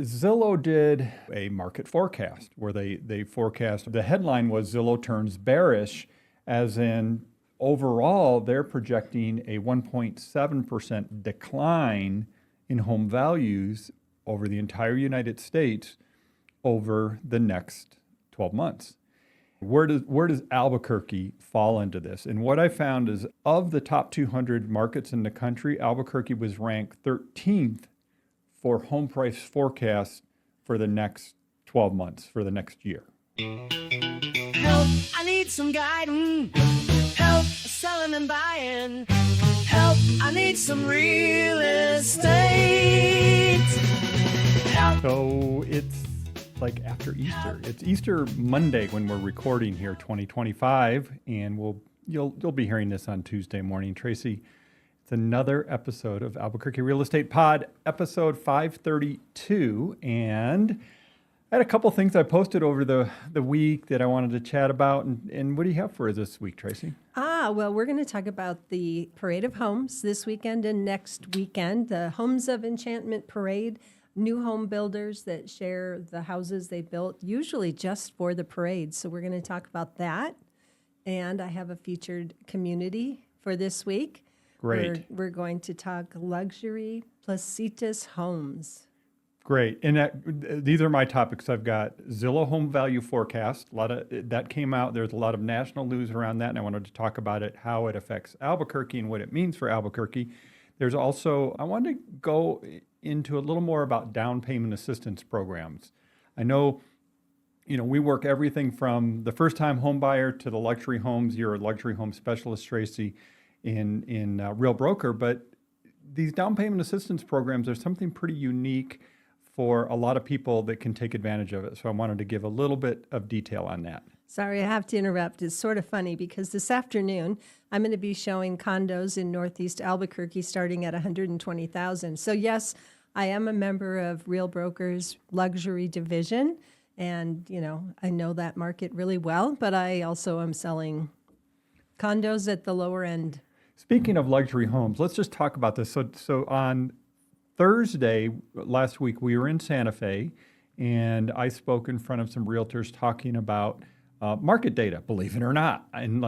Zillow did a market forecast where they forecast, the headline was Zillow turns bearish, as in overall they're projecting a 1.7% decline in home values over the entire United States over the next 12 months. Where does Albuquerque fall into this? And what I found is, of the top 200 markets in the country, Albuquerque was ranked 13th for home price forecasts for the next 12 months, for the next year. Help, I need some guidance. Help, selling and buying. Help, I need some real estate. Help. So it's like after Easter. It's Easter Monday when we're recording here, 2025, and you'll be hearing this on Tuesday morning. Tracy, it's another episode of Albuquerque Real Estate Pod, episode 532, and I had a couple things I posted over the week that I wanted to chat about, and what do you have for us this week, Tracy? Well, we're going to talk about the Parade of Homes this weekend and next weekend, the Homes of Enchantment Parade. New home builders that share the houses they built, usually just for the parade. So we're going to talk about that. And I have a featured community for this week. Great. We're going to talk luxury Placitas homes. Great. And these are my topics. I've got Zillow home value forecast. A lot of that came out. There's a lot of national news around that, and I wanted to talk about it, how it affects Albuquerque and what it means for Albuquerque. There's also, I wanted to go into a little more about down payment assistance programs. I know, we work everything from the first-time home buyer to the luxury homes. You're a luxury home specialist, Tracy, in Real Broker, but these down payment assistance programs are something pretty unique for a lot of people that can take advantage of it. So I wanted to give a little bit of detail on that. Sorry, I have to interrupt. It's sort of funny because this afternoon I'm going to be showing condos in Northeast Albuquerque starting at $120,000. So yes, I am a member of Real Broker's luxury division, and I know that market really well. But I also am selling condos at the lower end. Speaking of luxury homes, let's just talk about this. So on Thursday last week, we were in Santa Fe, and I spoke in front of some realtors talking about market data, believe it or not, and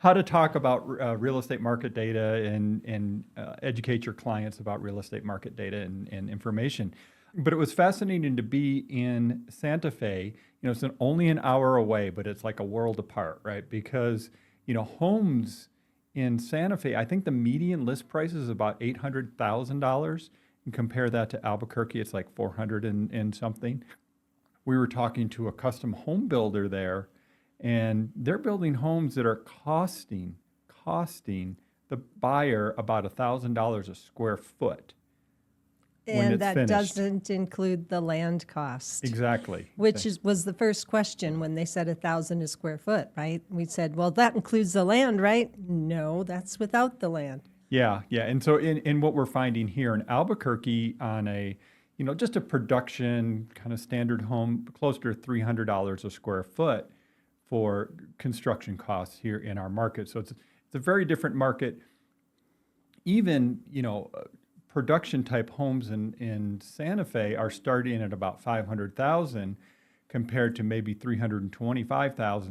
how to talk about real estate market data and educate your clients about real estate market data and information. But it was fascinating to be in Santa Fe. It's only an hour away, but it's like a world apart, right? Because homes in Santa Fe, I think the median list price is about $800,000. And compare that to Albuquerque, it's like 400 and something. We were talking to a custom home builder there, and they're building homes that are costing the buyer about $1,000 a square foot. And that doesn't include the land cost. Exactly. Which was the first question when they said $1,000 a square foot, right? We said, well, that includes the land, right? No, that's without the land. Yeah. And so in what we're finding here in Albuquerque on a just a production kind of standard home, closer to $300 a square foot for construction costs here in our market. So it's a very different market. Even, production type homes in Santa Fe are starting at about $500,000 compared to maybe $325,000,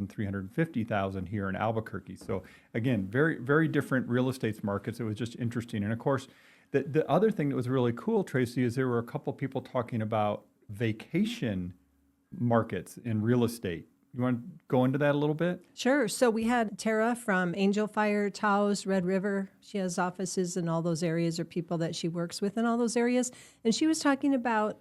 $350,000 here in Albuquerque. So again, very, very different real estate markets. It was just interesting. And of course, the other thing that was really cool, Tracy, is there were a couple people talking about vacation markets in real estate. You want to go into that a little bit? Sure. So we had Tara from Angel Fire, Taos, Red River. She has offices in all those areas, or people that she works with in all those areas. And she was talking about,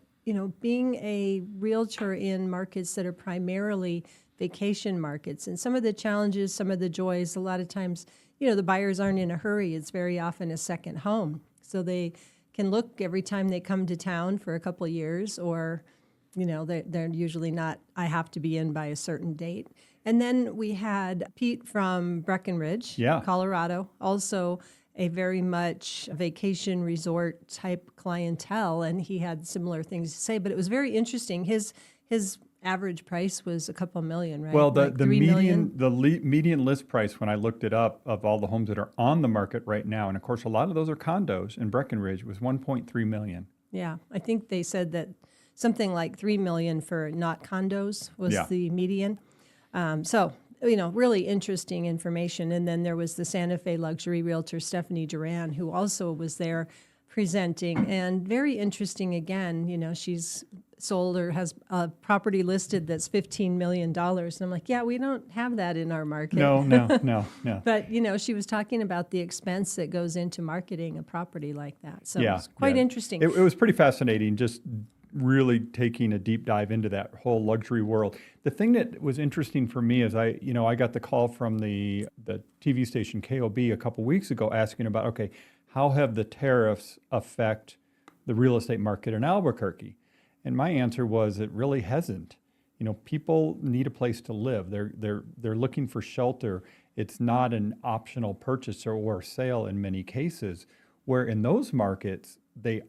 being a realtor in markets that are primarily vacation markets, and some of the challenges, some of the joys. A lot of times, the buyers aren't in a hurry. It's very often a second home. So they can look every time they come to town for a couple of years, or, they're usually not, I have to be in by a certain date. And then we had Pete from Breckenridge, Colorado, also a very much vacation resort type clientele, and he had similar things to say, but it was very interesting. His average price was a couple million, right? Well, the median list price, when I looked it up, of all the homes that are on the market right now, and of course a lot of those are condos in Breckenridge, was $1.3 million. Yeah, I think they said that something like 3 million for not condos was Yeah. the median. So, really interesting information. And then there was the Santa Fe luxury realtor, Stephanie Duran, who also was there presenting. And very interesting again, she's sold or has a property listed that's $15 million. And I'm like, yeah, we don't have that in our market. No. But, she was talking about the expense that goes into marketing a property like that. So Yeah, it's quite yeah. interesting. It was pretty fascinating, just really taking a deep dive into that whole luxury world. The thing that was interesting for me is I got the call from the TV station KOB a couple weeks ago asking about, okay, how have the tariffs affect the real estate market in Albuquerque? And my answer was it really hasn't. People need a place to live. They're looking for shelter. It's not an optional purchase or sale in many cases. Where in those markets they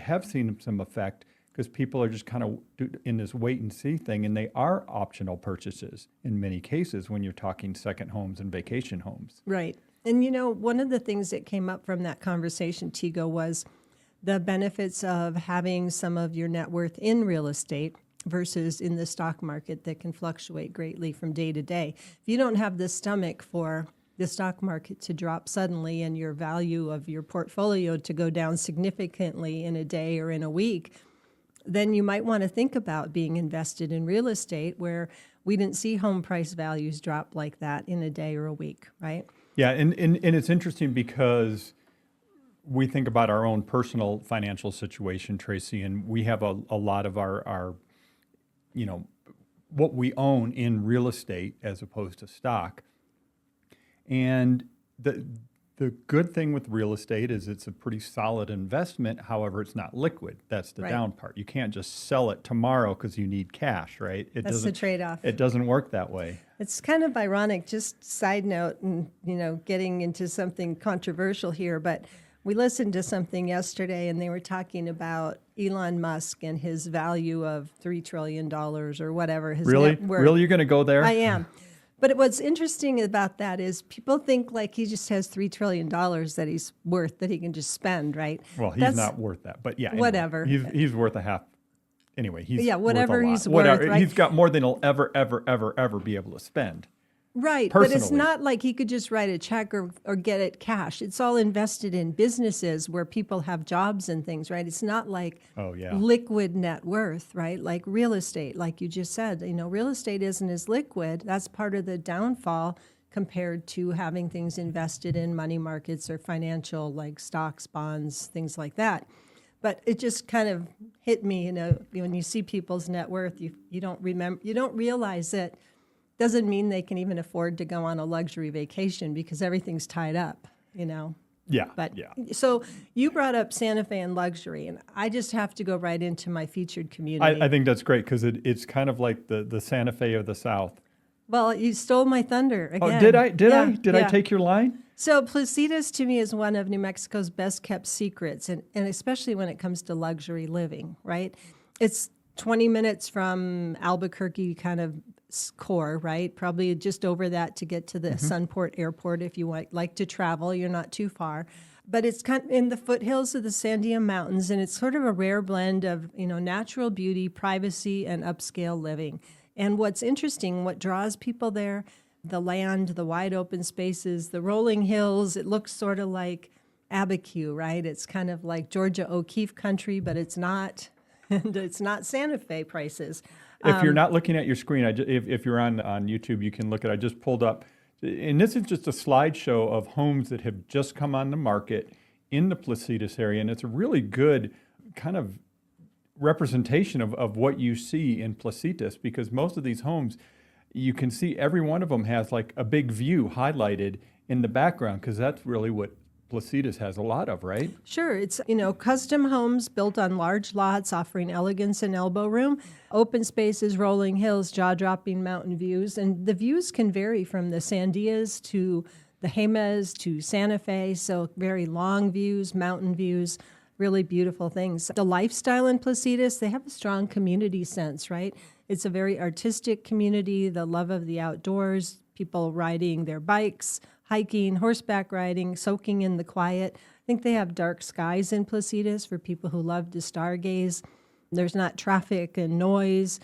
have seen some effect because people are just kind of in this wait and see thing, and they are optional purchases in many cases when you're talking second homes and vacation homes. Right. And one of the things that came up from that conversation, Tego, was the benefits of having some of your net worth in real estate versus in the stock market that can fluctuate greatly from day to day. If you don't have the stomach for the stock market to drop suddenly and your value of your portfolio to go down significantly in a day or in a week, then you might want to think about being invested in real estate where we didn't see home price values drop like that in a day or a week, right? Yeah, and it's interesting because we think about our own personal financial situation, Tracy, and we have a lot of our what we own in real estate as opposed to stock. And the good thing with real estate is it's a pretty solid investment. However, it's not liquid. That's the down part. You can't just sell it tomorrow because you need cash, right? That's the trade-off. It doesn't work that way. It's kind of ironic, just side note, and getting into something controversial here, but we listened to something yesterday and they were talking about Elon Musk and his value of $3 trillion or whatever his net worth. Really? You're going to go there? I am. But what's interesting about that is people think like he just has $3 trillion that he's worth that he can just spend, right? Well, he's not worth that, but yeah. Anyway, whatever. He's worth a half. Anyway, he's whatever worth a lot. he's worth, right? He's got more than he'll ever be able to spend. Right, personally. but it's not like he could just write a check or get it cash. It's all invested in businesses where people have jobs and things, right? It's not like liquid net worth, right? Like real estate, like you just said. Real estate isn't as liquid. That's part of the downfall compared to having things invested in money markets or financial, like stocks, bonds, things like that. But it just kind of hit me, when you see people's net worth, you don't realize that. Doesn't mean they can even afford to go on a luxury vacation because everything's tied up, Yeah. But yeah. So you brought up Santa Fe and luxury, and I just have to go right into my featured community. I think that's great because it's kind of like the Santa Fe of the South. Well, you stole my thunder again. Oh, did I? Did I take your line? So Placitas to me is one of New Mexico's best kept secrets, and especially when it comes to luxury living, right? It's 20 minutes from Albuquerque kind of core, right? Probably just over that to get to the Sunport Airport if you like to travel. You're not too far. But it's kind of in the foothills of the Sandia Mountains, and it's sort of a rare blend of, natural beauty, privacy, and upscale living. And what's interesting, what draws people there, the land, the wide open spaces, the rolling hills, it looks sort of like Abiquiu, right? It's kind of like Georgia O'Keeffe country, but it's not. And it's not Santa Fe prices. If you're not looking at your screen, if you're on YouTube, you can look at. I just pulled up, and this is just a slideshow of homes that have just come on the market in the Placitas area, and it's a really good kind of representation of what you see in Placitas because most of these homes, you can see every one of them has like a big view highlighted in the background because that's really what Placitas has a lot of, right? Sure. It's, custom homes built on large lots offering elegance and elbow room, open spaces, rolling hills, jaw-dropping mountain views. And the views can vary from the Sandias to the Jemez to Santa Fe. So very long views, mountain views, really beautiful things. The lifestyle in Placitas, they have a strong community sense, right? It's a very artistic community, the love of the outdoors, people riding their bikes, hiking, horseback riding, soaking in the quiet. think they have dark skies in Placitas for people who love to stargaze. There's not traffic and noise,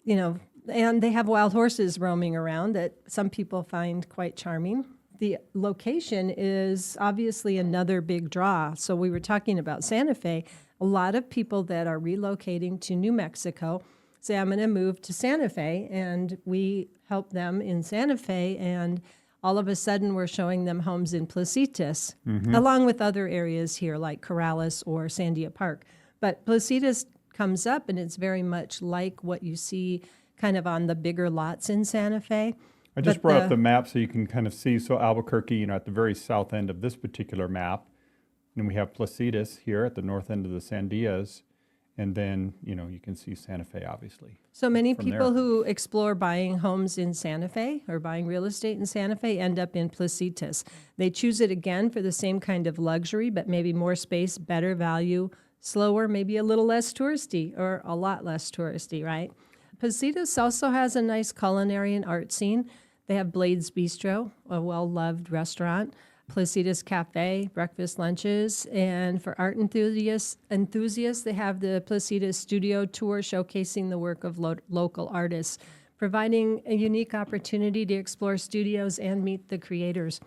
and they have wild horses roaming around that some people find quite charming. The location is obviously another big draw. So we were talking about Santa Fe. A lot of people that are relocating to New Mexico say, I'm going to move to Santa Fe, and we help them in Santa Fe, and all of a sudden we're showing them homes in Placitas, along with other areas here like Corrales or Sandia Park. But Placitas comes up, and it's very much like what you see kind of on the bigger lots in Santa Fe. I just brought up the map so you can kind of see. So Albuquerque, at the very south end of this particular map, and we have Placitas here at the north end of the Sandias, and then, you can see Santa Fe, obviously. So many from people there. who explore buying homes in Santa Fe or buying real estate in Santa Fe end up in Placitas. They choose it again for the same kind of luxury, but maybe more space, better value, slower, maybe a little less touristy or a lot less touristy, right? Placitas also has a nice culinary and art scene. They have Blade's Bistro, a well-loved restaurant, Placitas Cafe, breakfast, lunches, and for art enthusiasts, they have the Placitas Studio Tour showcasing the work of local artists, providing a unique opportunity to explore studios and meet the creators.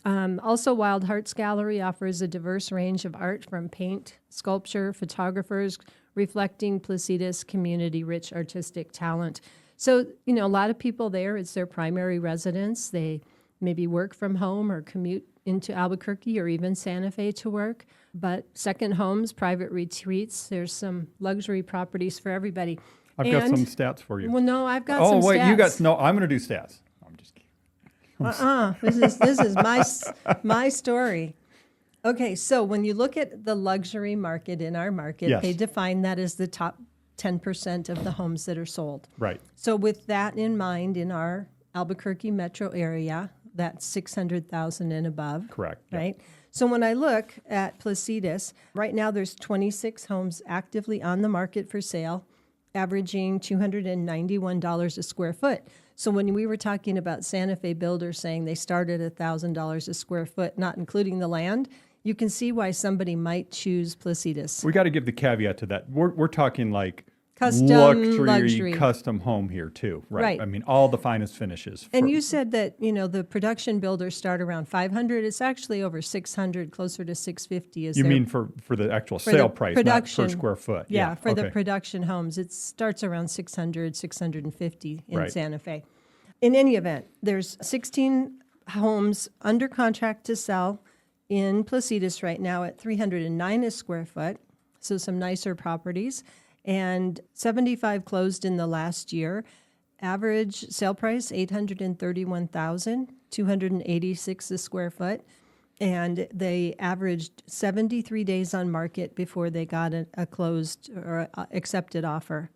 Also, Wild Hearts Gallery offers a diverse range of art from paint, sculpture, photographers, reflecting Placitas' community-rich artistic talent. So, a lot of people there, it's their primary residence. They maybe work from home or commute into Albuquerque or even Santa Fe to work. But second homes, private retreats, there's some luxury properties for everybody. I've got some stats for you. Well, no, I've got some stats. Oh, wait, you got, no, I'm going to do stats. I'm just kidding. This is my story. Okay, so when you look at the luxury market in our market, Yes. they define that as the top 10% of the homes that are sold. Right. So with that in mind, in our Albuquerque metro area, that's 600,000 and above. Correct. Yep. Right? So when I look at Placitas, right now there's 26 homes actively on the market for sale, averaging $291 a square foot. So when we were talking about Santa Fe builders saying they start at $1,000 a square foot, not including the land, you can see why somebody might choose Placitas. We got to give the caveat to that. We're talking like Custom luxury. custom home here too, right? Right. I mean, all the finest finishes. And you said that, the production builders start around 500. It's actually over 600, closer to 650. You mean for the actual for sale the price, production, not per square foot? Yeah, for the okay. production homes, it starts around 600, 650 in Right. Santa Fe. In any event, there's 16 homes under contract to sell in Placitas right now at $309 a square foot, so some nicer properties, and 75 closed in the last year. Average sale price $831,286 a square foot, and they averaged 73 days on market before they got a closed or accepted offer.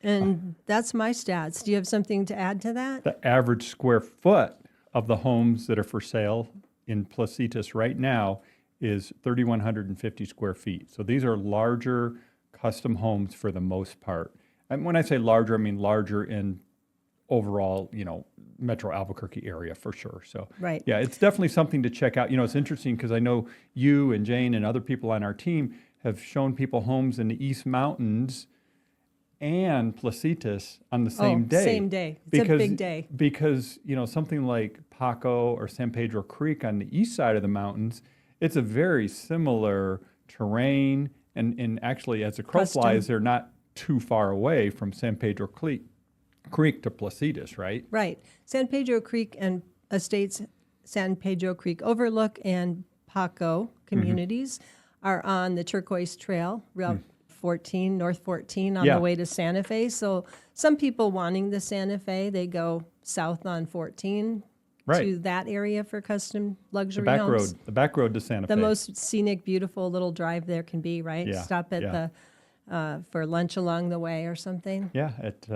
And that's my stats. Do you have something to add to that? The average square foot of the homes that are for sale in Placitas right now is 3,150 square feet. So these are larger custom homes for the most part. And when I say larger, I mean larger in overall, Metro Albuquerque area for sure. So Right. yeah, it's definitely something to check out. It's interesting because I know you and Jane and other people on our team have shown people homes in the East Mountains and Placitas on the same day. Same day. It's a big day. Because, something like Paco or San Pedro Creek on the east side of the mountains, it's a very similar terrain. And actually, as the crow Custom. flies, they're not too far away from San Pedro Creek to Placitas, right? Right. San Pedro Creek and Estates, San Pedro Creek Overlook and Paco communities are on the Turquoise Trail, Route 14, North 14, on Yeah. the way to Santa Fe. So some people wanting the Santa Fe, they go south on 14 Right. to that area for custom luxury The homes. back road to Santa Fe. The most scenic, beautiful little drive there can be, right? Yeah, Stop at yeah. for lunch along the way or something. Yeah, at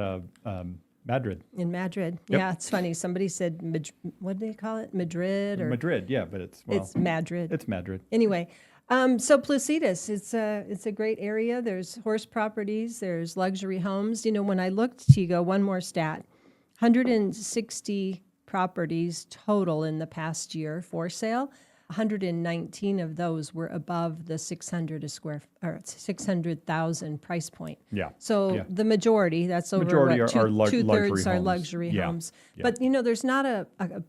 Madrid. In Madrid. Yep. Yeah, it's funny. Somebody said, what do they call it? Madrid? Or Madrid, yeah, but it's Madrid. It's Madrid. Anyway, so Placitas, it's a great area. There's horse properties. There's luxury homes. When I looked, Tego, one more stat, 160 properties total in the past year for sale. 119 of those were above the 600,000 price point. Yeah. So Yeah. the majority, that's over Majority what, are luxury two-thirds are homes. luxury Yeah. homes. Yeah. But, there's not a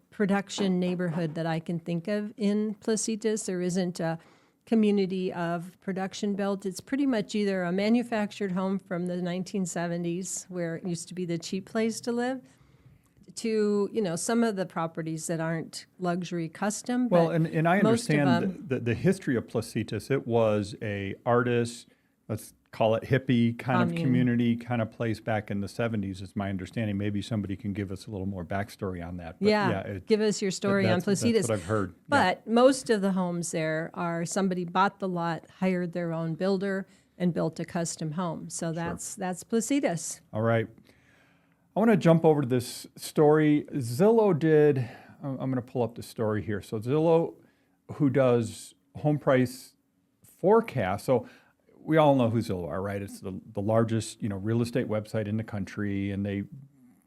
production neighborhood that I can think of in Placitas. There isn't a community of production built. It's pretty much either a manufactured home from the 1970s, where it used to be the cheap place to live, to some of the properties that aren't luxury custom. Well, but and I most of understand them, the history of Placitas. It was a artist, let's call it hippie kind of Commune. community kind of place back in the 70s, is my understanding. Maybe somebody can give us a little more backstory on that. But give us your story on Placitas. That's what I've heard. But most of the homes there are somebody bought the lot, hired their own builder, and built a custom home. So that's Placitas. All right. I want to jump over to this story. Zillow did, I'm going to pull up the story here. So Zillow, who does home price forecast. So we all know who Zillow are, right? It's the largest, real estate website in the country, and they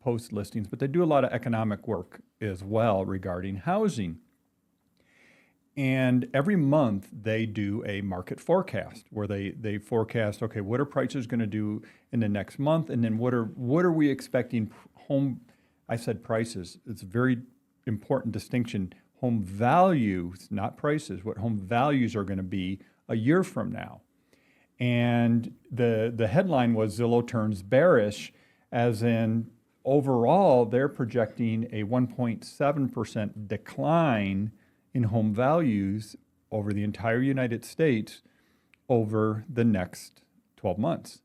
post listings, but they do a lot of economic work as well regarding housing. And every month they do a market forecast where they forecast, okay, what are prices going to do in the next month? And then what are we expecting I said prices. It's a very important distinction. Home values, not prices, what home values are going to be a year from now. And the headline was Zillow turns bearish, as in overall they're projecting a 1.7% decline in home values over the entire United States over the next 12 months.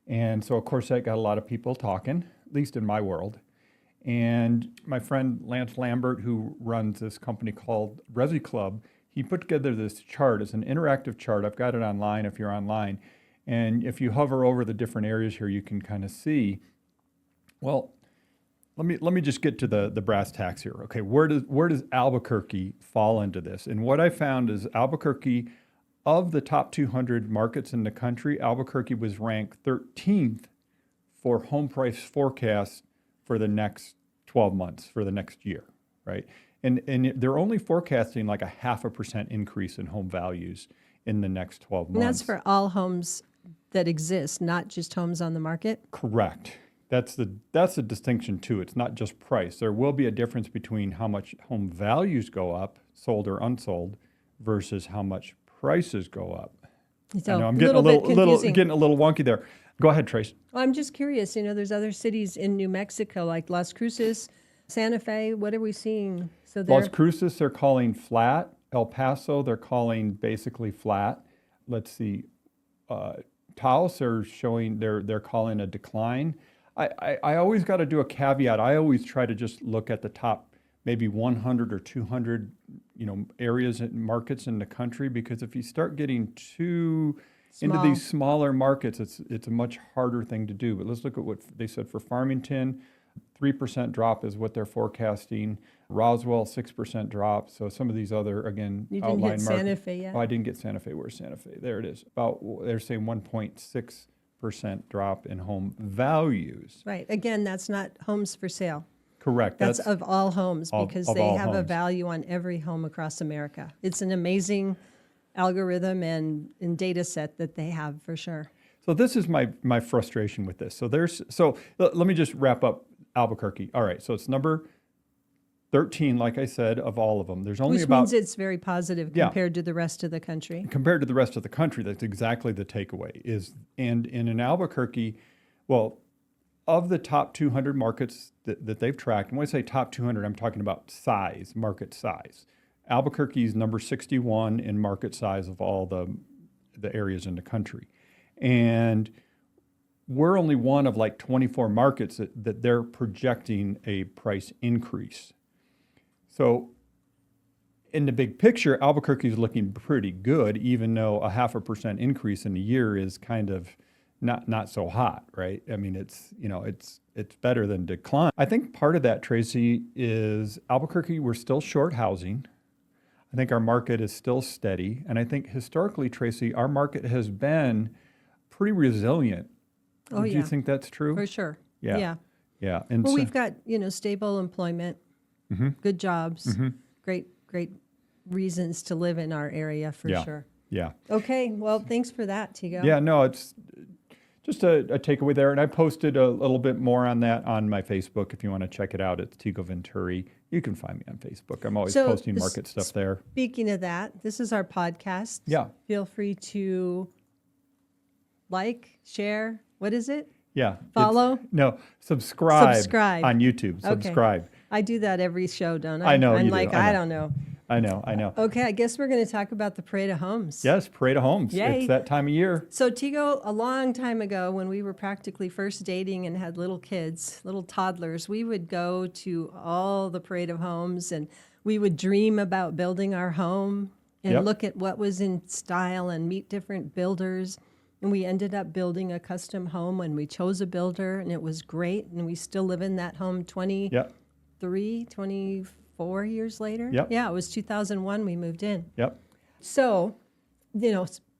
And so, of course, that got a lot of people talking, at least in my world. And my friend Lance Lambert, who runs this company called Resi Club, he put together this chart. It's an interactive chart. I've got it online if you're online. And if you hover over the different areas here, you can kind of see, well, let me just get to the brass tacks here. Okay, where does Albuquerque fall into this? And what I found is Albuquerque, of the top 200 markets in the country, Albuquerque was ranked 13th for home price forecasts for the next 12 months, for the next year, right? And they're only forecasting like a 0.5% increase in home values in the next 12 months. And that's for all homes that exist, not just homes on the market? Correct. That's the distinction too. It's not just price. There will be a difference between how much home values go up, sold or unsold, versus how much prices go up. So I know I'm getting a little wonky there. Go ahead, Trace. Well, I'm just curious. There's other cities in New Mexico like Las Cruces, Santa Fe. What are we seeing? So Las Cruces, they're calling flat. El Paso, they're calling basically flat. Let's see. Taos are showing they're calling a decline. I always got to do a caveat. I always try to just look at the top maybe 100 or 200 areas and markets in the country, because if you start getting into these smaller markets, it's a much harder thing to do. But let's look at what they said for Farmington. 3% drop is what they're forecasting. Roswell, 6% drop. So some of these other, again, you didn't outlying hit markets. Santa Fe yet? Oh, I didn't get Santa Fe. Where's Santa Fe? There it is. They're saying 1.6% drop in home values. Right. Again, that's not homes for sale. Correct. That's of all homes, because of they all have a homes. value on every home across America. It's an amazing algorithm and data set that they have, for sure. So this is my frustration with this. So let me just wrap up Albuquerque. All right. So it's number 13, like I said, of all of them. There's only Which means it's very positive compared to the rest of the country. Compared to the rest of the country, that's exactly the takeaway. And in Albuquerque, well, of the top 200 markets that they've tracked, and when I say top 200, I'm talking about size, market size. Albuquerque is number 61 in market size of all the areas in the country. And we're only one of like 24 markets that they're projecting a price increase. So in the big picture, Albuquerque is looking pretty good, even though a 0.5% increase in a year is kind of not so hot, right? I mean, it's better than decline. I think part of that, Tracy, is Albuquerque, we're still short housing. I think our market is still steady. And I think historically, Tracy, our market has been pretty resilient. Oh, Do yeah. you think that's true? For sure. Yeah. And Well, we've got, stable employment, good jobs, great reasons to live in our area for Yeah. sure. Yeah. Okay, well, thanks for that, Tego. Yeah, no, it's just a takeaway there. And I posted a little bit more on that on my Facebook. If you want to check it out, it's Tego Venturi. You can find me on Facebook. I'm always So posting this- market stuff there. Speaking of that, this is our podcast. Yeah. Feel free to like, share. What is it? Yeah. it's- Follow? No, subscribe. Subscribe. On YouTube. Okay. Subscribe. I do that every show, don't I? I know I'm you do. like, I I know. don't know. I know. Okay, I guess we're going to talk about the Parade of Homes. Yes, Parade of Homes. Yay. It's that time of year. So, Tego, a long time ago, when we were practically first dating and had little kids, little toddlers, we would go to all the Parade of Homes and we would dream about building our home and Yep. look at what was in style and meet different builders. And we ended up building a custom home when we chose a builder, and it was great. And we still live in that home 23, Yep. 24 years later. Yep. Yeah, it was 2001 we moved in. Yep. So,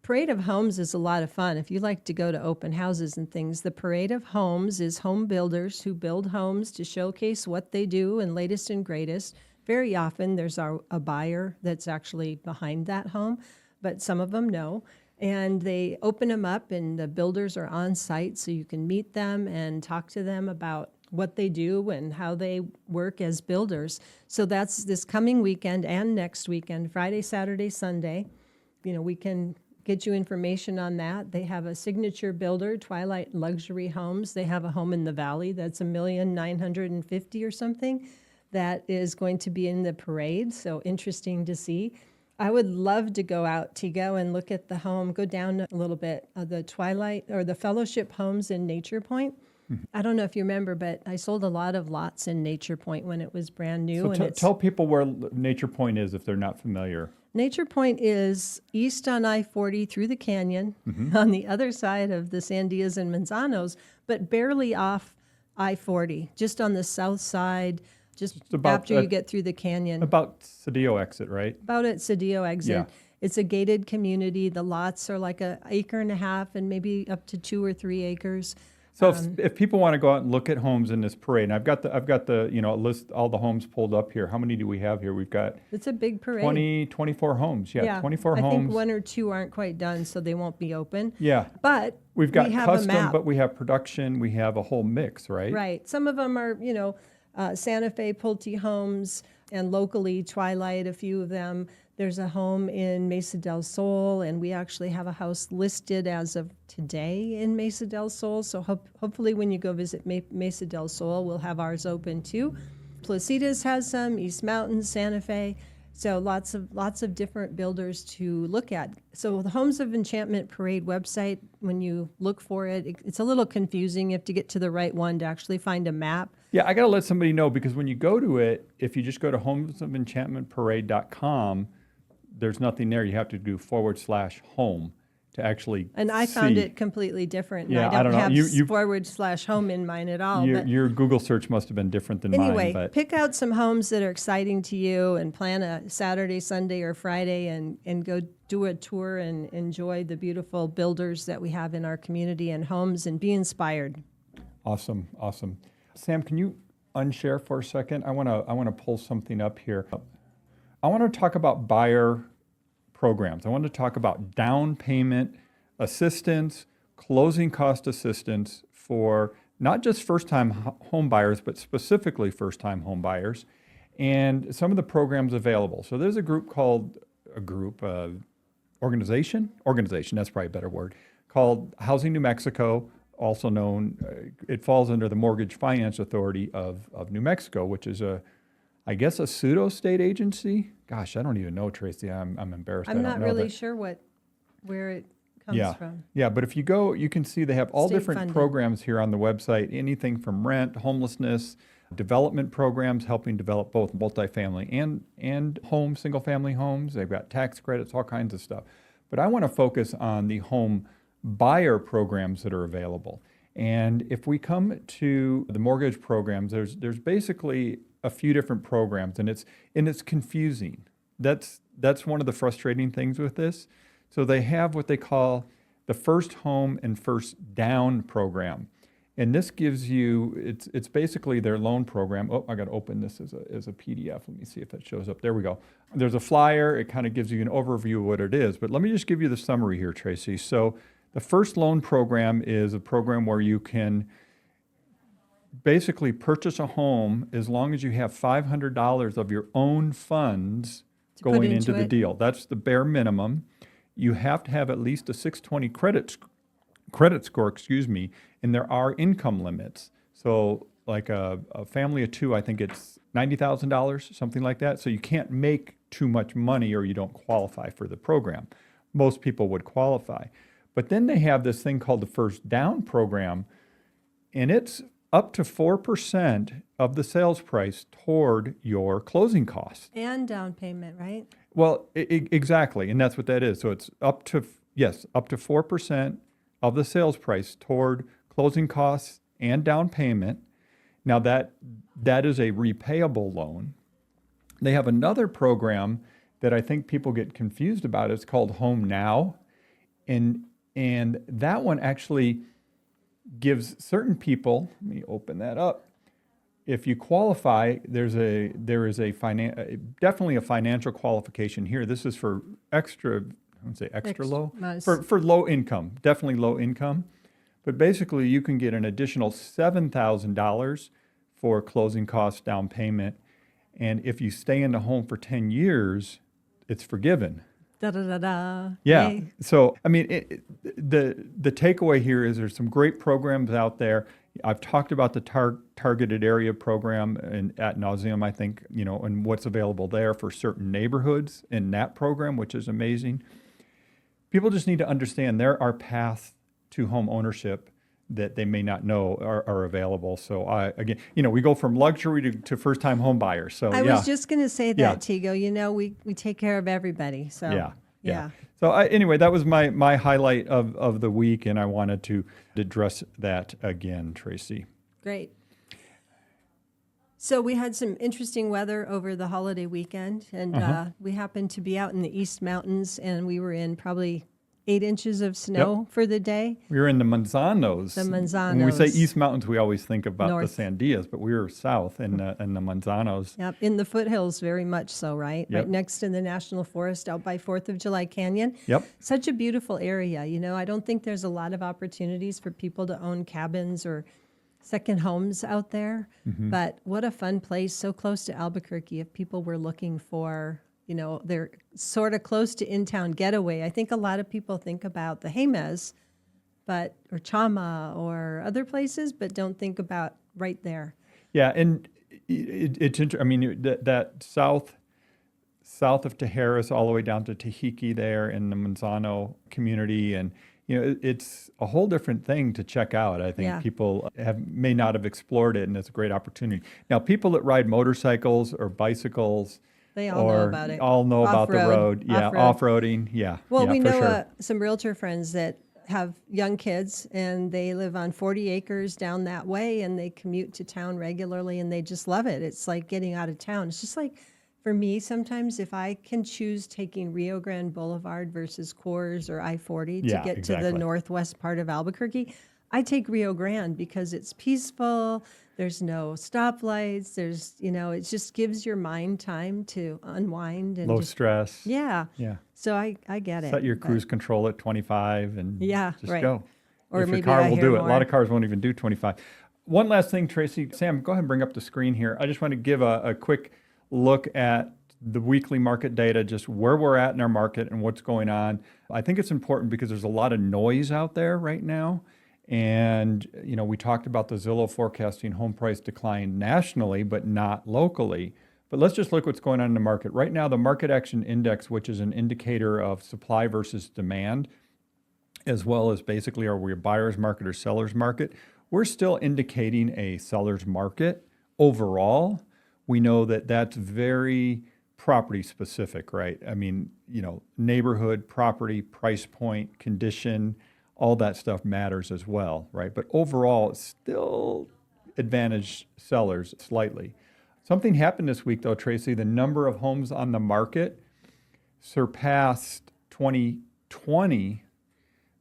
Parade of Homes is a lot of fun. If you like to go to open houses and things, the Parade of Homes is home builders who build homes to showcase what they do and latest and greatest. Very often there's a buyer that's actually behind that home, but some of them know. And they open them up and the builders are on site so you can meet them and talk to them about what they do and how they work as builders. So that's this coming weekend and next weekend, Friday, Saturday, Sunday. We can get you information on that. They have a signature builder, Twilight Luxury Homes. They have a home in the valley that's $1,950,000 or something that is going to be in the parade. So interesting to see. I would love to go out, Tego, and look at the home, go down a little bit, the Twilight or the Fellowship Homes in Nature Point. I don't know if you remember, but I sold a lot of lots in Nature Point when it was brand new. So tell people where Nature Point is if they're not familiar. Nature Point is east on I-40 through the canyon, on the other side of the Sandias and Manzanos, but barely off I-40, just on the south side, just about after you get through the canyon. About Cedillo exit, right? About at Cedillo exit. Yeah. It's a gated community. The lots are like an acre and a half and maybe up to 2 or 3 acres. So if people want to go out and look at homes in this parade, and I've got the list all the homes pulled up here. How many do we have here? We've got It's a big parade. 24 homes. Yeah, 24 I homes. think 1 or 2 aren't quite done, so they won't be open. Yeah. But We've got we have a custom, map. but we have production. We have a whole mix, right? Right. Some of them are, Santa Fe, Pulte Homes, and locally Twilight, a few of them. There's a home in Mesa del Sol, and we actually have a house listed as of today in Mesa del Sol. So hopefully when you go visit Mesa del Sol, we'll have ours open too. Placitas has some, East Mountain, Santa Fe. So lots of different builders to look at. So the Homes of Enchantment Parade website, when you look for it, it's a little confusing. You have to get to the right one to actually find a map. Yeah, I got to let somebody know because when you go to it, if you just go to homesofenchantmentparade.com, there's nothing there. You have to do /home to actually And I found see. it completely different. And Yeah, I don't know. have You- /home in mine at all. your, But your Google search must have been different than anyway, mine. But pick out some homes that are exciting to you and plan a Saturday, Sunday, or Friday and go do a tour and enjoy the beautiful builders that we have in our community and homes and be inspired. Awesome. Sam, can you unshare for a second? I want to pull something up here. I want to talk about buyer programs. I want to talk about down payment assistance, closing cost assistance for not just first-time home buyers, but specifically first-time home buyers, and some of the programs available. So there's organization, that's probably a better word, called Housing New Mexico, also known, it falls under the Mortgage Finance Authority of New Mexico, which is I guess a pseudo-state agency. Gosh, I don't even know, Tracy. I'm embarrassed. I I'm don't not know really that. sure where it comes from. Yeah, but if you go, you can see they have all State different funded. programs here on the website, anything from rent, homelessness, development programs, helping develop both multifamily and home, single-family homes. They've got tax credits, all kinds of stuff. But I want to focus on the home buyer programs that are available. And if we come to the mortgage programs, there's basically a few different programs, and it's confusing. That's one of the frustrating things with this. So they have what they call the First Home and First Down program. And this gives you, it's basically their loan program. Oh, I got to open this as a PDF. Let me see if that shows up. There we go. There's a flyer. It kind of gives you an overview of what it is. But let me just give you the summary here, Tracy. So the first loan program is a program where you can basically purchase a home as long as you have $500 of your own funds going into the deal. That's the bare minimum. You have to have at least a 620 credit score, and there are income limits. So like a family of two, I think it's $90,000, something like that. So you can't make too much money or you don't qualify for the program. Most people would qualify. But then they have this thing called the First Down program, and it's up to 4% of the sales price toward your closing costs. And down payment, right? Well, exactly, and that's what that is. So it's up to 4% of the sales price toward closing costs and down payment. Now that is a repayable loan. They have another program that I think people get confused about. It's called Home Now, and that one actually gives certain people. Let me open that up. If you qualify, there is definitely a financial qualification here. This is for for low income, definitely low income. But basically, you can get an additional $7,000 for closing costs, down payment, and if you stay in the home for 10 years, it's forgiven. Da da da da. Yeah. Yay. So, I mean, the takeaway here is there's some great programs out there. I've talked about the targeted area program and ad nauseum, I think, and what's available there for certain neighborhoods in that program, which is amazing. People just need to understand there are paths to home ownership that they may not know are available. So again, we go from luxury to first-time home buyers. So I was just going to say that, Yeah. Tego. We take care of everybody. So yeah. So anyway, that was my highlight of the week, and I wanted to address that again, Tracy. Great. So we had some interesting weather over the holiday weekend, and we happened to be out in the East Mountains, and we were in probably 8 inches of snow for the day. We were in the Manzanos. When we say East Mountains, we always think about North. the Sandias, but we were south in the Manzanos. Yep, in the foothills, very much so, right? Yep. Right next to the National Forest out by 4th of July Canyon. Yep. Such a beautiful area. I don't think there's a lot of opportunities for people to own cabins or second homes out there, but what a fun place, so close to Albuquerque if people were looking for, they're sort of close to in-town getaway. I think a lot of people think about the Jemez, or Chama or other places, but don't think about right there. Yeah, and it's interesting. I mean, that south of Tijeras all the way down to Tejique there in the Manzano community, and it's a whole different thing to check out. I think people may not have explored it, and it's a great opportunity. Now, people that ride motorcycles or bicycles, they all know about it. All know about the road. Yeah, off-roading. Yeah. Well, we know sure. some realtor friends that have young kids, and they live on 40 acres down that way, and they commute to town regularly, and they just love it. It's like getting out of town. It's just like, for me, sometimes if I can choose taking Rio Grande Boulevard versus Coors or I-40 to get to the northwest part of Albuquerque, I take Rio Grande because it's peaceful. There's no stoplights. It just gives your mind time to unwind and low stress. Yeah. Yeah. So I get it. Set your cruise control at 25 and just go. Or if maybe your car I will hear do it. more. A lot of cars won't even do 25. One last thing, Tracy. Sam, go ahead and bring up the screen here. I just want to give a quick look at the weekly market data, just where we're at in our market and what's going on. I think it's important because there's a lot of noise out there right now. And, we talked about the Zillow forecasting home price decline nationally, but not locally. But let's just look what's going on in the market. Right now, the Market Action Index, which is an indicator of supply versus demand, as well as basically are we a buyer's market or seller's market, we're still indicating a seller's market overall. We know that that's very property specific, right? I mean, neighborhood, property, price point, condition, all that stuff matters as well, right? But overall, it's still advantage sellers slightly. Something happened this week, though, Tracy. The number of homes on the market surpassed 2020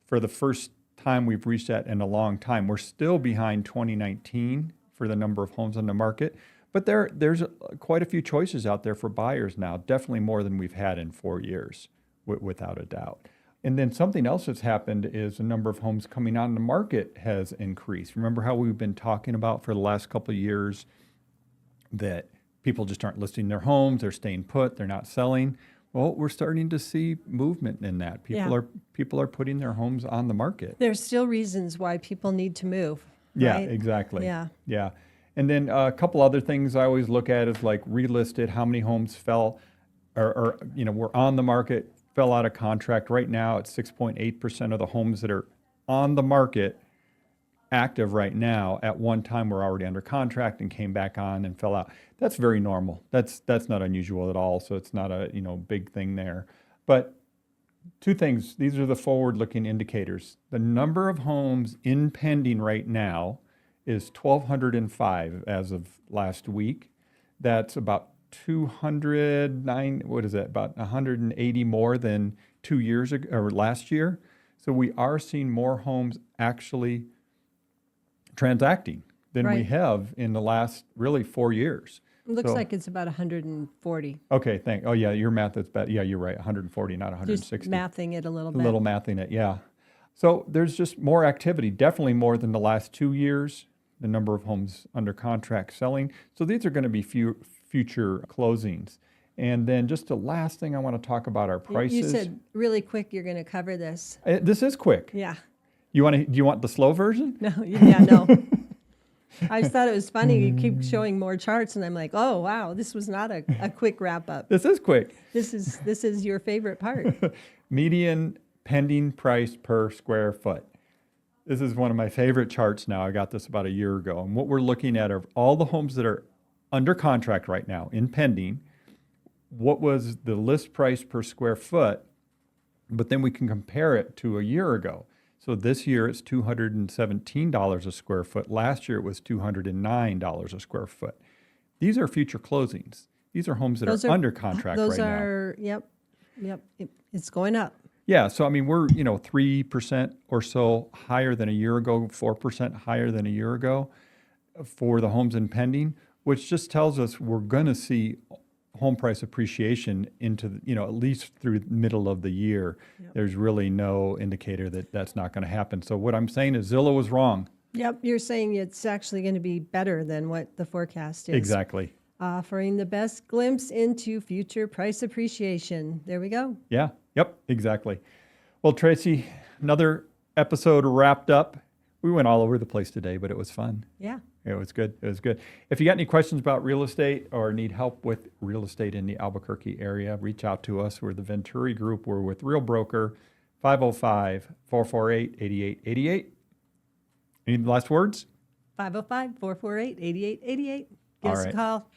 for the first time we've reached that in a long time. We're still behind 2019 for the number of homes on the market, but there's quite a few choices out there for buyers now, definitely more than we've had in 4 years, without a doubt. And then something else that's happened is the number of homes coming on the market has increased. Remember how we've been talking about for the last couple of years that people just aren't listing their homes, they're staying put, they're not selling. Well, we're starting to see movement in that. People are putting their homes on the market. There's still reasons why people need to move. Yeah, right? exactly. Yeah. And then a couple other things I always look at is like relisted, how many homes fell or were on the market, fell out of contract. Right now, it's 6.8% of the homes that are on the market active right now at one time were already under contract and came back on and fell out. That's very normal. That's not unusual at all. So it's not a big thing there. But two things. These are the forward-looking indicators. The number of homes in pending right now is 1,205 as of last week. That's about 209. What is that? About 180 more than 2 years ago or last year. So we are seeing more homes actually transacting than we Right. have in the last really 4 years. It looks So- like it's about 140. Okay, oh yeah, your math is better. Yeah, you're right, 140, not Just 160. mathing it a little A bit. little mathing it, yeah. So there's just more activity, definitely more than the last 2 years, the number of homes under contract selling. So these are going to be future closings. And then just the last thing I want to talk about are prices. You said really quick you're going to cover this. This is quick. Yeah. Do you want the slow version? No, yeah, no. I just thought it was funny. You keep showing more charts, and I'm like, oh, wow, this was not a quick wrap up. This is quick. This is your favorite part. Median pending price per square foot. This is one of my favorite charts now. I got this about a year ago. And what we're looking at are all the homes that are under contract right now in pending. What was the list price per square foot? But then we can compare it to a year ago. So this year it's $217 a square foot. Last year it was $209 a square foot. These are future closings. These are homes that are under contract right now. Those are, yep. It's going up. Yeah, so I mean, we're 3% or so higher than a year ago, 4% higher than a year ago for the homes in pending, which just tells us we're going to see home price appreciation into at least through the middle of the year. Yep. There's really no indicator that that's not going to happen. So what I'm saying is Zillow was wrong. Yep, you're saying it's actually going to be better than what the forecast is. Exactly. Offering the best glimpse into future price appreciation. There we go. Yeah. Yep. Exactly. Well, Tracy, another episode wrapped up. We went all over the place today, but it was fun. Yeah. It was good. It was good. If you got any questions about real estate or need help with real estate in the Albuquerque area, reach out to us. We're the Venturi Group. We're with Real Broker, 505-448-8888. Any last words? 505-448-8888. Give All us right. a call.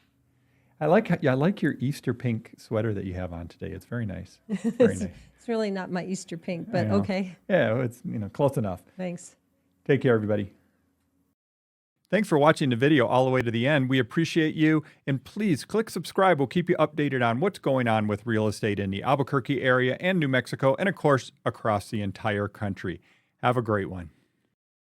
I like your Easter pink sweater that you have on today. It's very nice. Very nice. It's really not my Easter pink, I but know. okay. Yeah, it's close enough. Thanks. Take care, everybody. Thanks for watching the video all the way to the end. We appreciate you. And please click subscribe. We'll keep you updated on what's going on with real estate in the Albuquerque area and New Mexico, and of course, across the entire country. Have a great one.